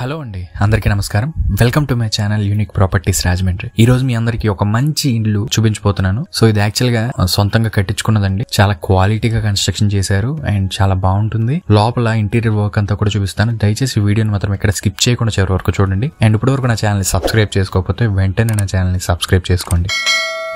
Hello అండి, అందరికీ నమస్కారం. Welcome to my channel unique properties Rajahmundry. ఈ రోజు మీ అందరికి ఒక మంచి ఇల్లు చూపించబోతున్నాను. సో ఇది యాక్చువల్ గా సొంతంగా కట్టించుకున్నదండి. చాలా క్వాలిటీగా కన్స్ట్రక్షన్ చేశారు అండ్ చాలా బాగుంటుంది. లోపల ఇంటీరియర్ వర్క్ అంతా కూడా చూపిస్తాను. దయచేసి వీడియోని మాత్రం ఇక్కడ స్కిప్ చేయకుండా చివరి వరకు చూడండి. అండ్ ఇప్పటి వరకు నా ఛానల్ ని సబ్స్క్రైబ్ చేసుకోకపోతే వెంటనే నా ఛానల్ ని సబ్స్క్రైబ్ చేసుకోండి.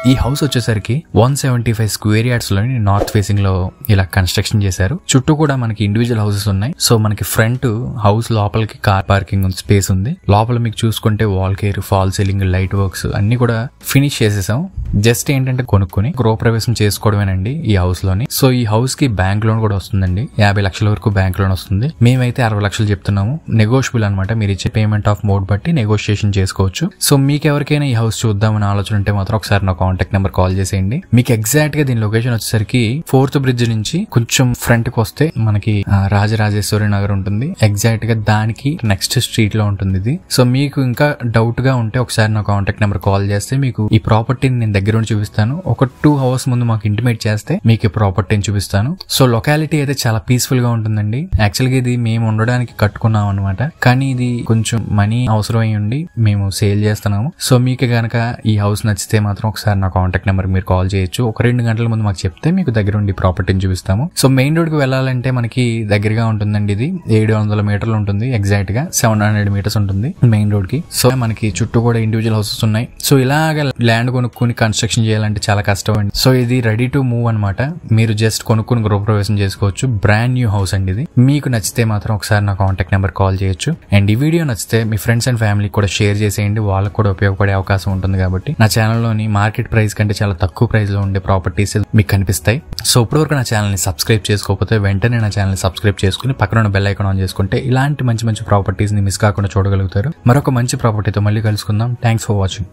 ఈ హౌస్ వచ్చేసరికి 175 స్క్వేర్ యార్డ్స్ లోని నార్త్ ఫేసింగ్ లో ఇలా కన్స్ట్రక్షన్ చేశారు. చుట్టూ కూడా మనకి ఇండివిజువల్ హౌసెస్ ఉన్నాయి. సో మనకి ఫ్రంట్ హౌస్ లోపలికి కార్ పార్కింగ్ స్పేస్ ఉంది. లోపల మీకు చూసుకుంటే wall care, fall ceiling, light works అన్ని కూడా ఫినిష్ చేసేసాం. జస్ట్ ఏంటంటే కొనుక్కొని గృహప్రవేశం చేసుకోవడమేనండి ఈ హౌస్ లోని. సో ఈ హౌస్ కి బ్యాంక్ లోన్ కూడా వస్తుందండి. 50 లక్షల వరకు బ్యాంక్ లోన్ వస్తుంది. మేమైతే 60 లక్షలు చెప్తున్నాము. నెగోషియబుల్ అనమాట. మీరు ఇచ్చే పేమెంట్ ఆఫ్ మోడ్ బట్టి నెగోషియేషన్ చేసుకోవచ్చు. సో మీకు ఎవరికైనా ఈ హౌస్ చూద్దామని ఆలోచన ఉంటే మాత్రం ఒకసారి నా కాంటాక్ట్ నెంబర్ కాల్ చేసేయండి. మీకు ఎగ్జాక్ట్ గా దీని లొకేషన్ వచ్చేసరికి 4th బ్రిడ్జ్ నుంచి కొంచెం ఫ్రంట్ కి వస్తే మనకి రాజరాజేశ్వరి నగర్ ఉంటుంది. ఎగ్జాక్ట్ గా దానికి నెక్స్ట్ స్ట్రీట్ లో ఉంటుంది ఇది. సో మీకు ఇంకా డౌట్ గా ఉంటే ఒకసారి నా కాంటాక్ట్ నెంబర్ కాల్ చేస్తే మీకు ఈ ప్రాపర్టీని నేను దగ్గర ఉండి చూపిస్తాను. ఒక 2 hours ముందు మాకు ఇంటిమేట్ చేస్తే మీకు ఈ ప్రాపర్టీని చూపిస్తాను. సో లొకాలిటీ అయితే చాలా పీస్ఫుల్ గా ఉంటుందండి. యాక్చువల్ గా ఇది మేము ఉండడానికి కట్టుకున్నాం అనమాట. కానీ ఇది కొంచెం మనీ అవసరం అయి ఉండి మేము సేల్ చేస్తున్నాము. సో మీకు గనక ఈ హౌస్ నచ్చితే మాత్రం ఒకసారి నా కాంటాక్ట్ నెంబర్ మీరు కాల్ చేయొచ్చు. ఒక 2 గంటల ముందు మాకు చెప్తే మీకు దగ్గర ఉండి ప్రాపర్టీని చూపిస్తాము. సో మెయిన్ రోడ్ కి వెళ్ళాలంటే మనకి దగ్గరగా ఉంటుందండి. ఇది 700 మీటర్లు ఉంటుంది. ఎగ్జాక్ట్ గా 700 మీటర్స్ ఉంటుంది మెయిన్ రోడ్ కి. సో మనకి చుట్టూ కూడా ఇండివిజువల్ హౌసెస్ ఉన్నాయి. సో ఇలాగ ల్యాండ్ కొనుక్కుని కన్స్ట్రక్షన్ చేయాలంటే చాలా కష్టం అండి. సో ఇది రెడీ టు మూవ్ అనమాట. మీరు జస్ట్ కొనుక్కుని గృహప్రవేశం చేసుకోవచ్చు. బ్రాండ్ న్యూ హౌస్ అండి ఇది. మీకు నచ్చితే మాత్రం ఒకసారి నా కాంటాక్ట్ నెంబర్ కాల్ చేయొచ్చు. అండ్ ఈ వీడియో నచ్చితే మీ ఫ్రెండ్స్ అండ్ ఫ్యామిలీ కూడా షేర్ చేసేయండి. వాళ్ళకు కూడా ఉపయోగపడే అవకాశం ఉంటుంది కాబట్టి. నా ఛానల్లోని మార్కెట్ ప్రైస్ కంటే చాలా తక్కువ ప్రైస్ లో ఉండే ప్రాపర్టీస్ మీకు కనిపిస్తాయి. సో ఇప్పటివరకు నా ఛానల్ ని సబ్స్క్రైబ్ చేసుకోకపోతే వెంటనే నా ఛానల్ ని సబ్స్క్రైబ్ చేసుకుని పక్కన ఉన్న బెల్ ఐకాన్ ఆన్ చేసుకుంటే ఇలాంటి మంచి మంచి ప్రాపర్టీస్ ని మిస్ కాకుండా చూడగలుగుతారు. మరొక మంచి ప్రాపర్టీతో మళ్ళీ కలుసుకుందాం. Thanks for watching.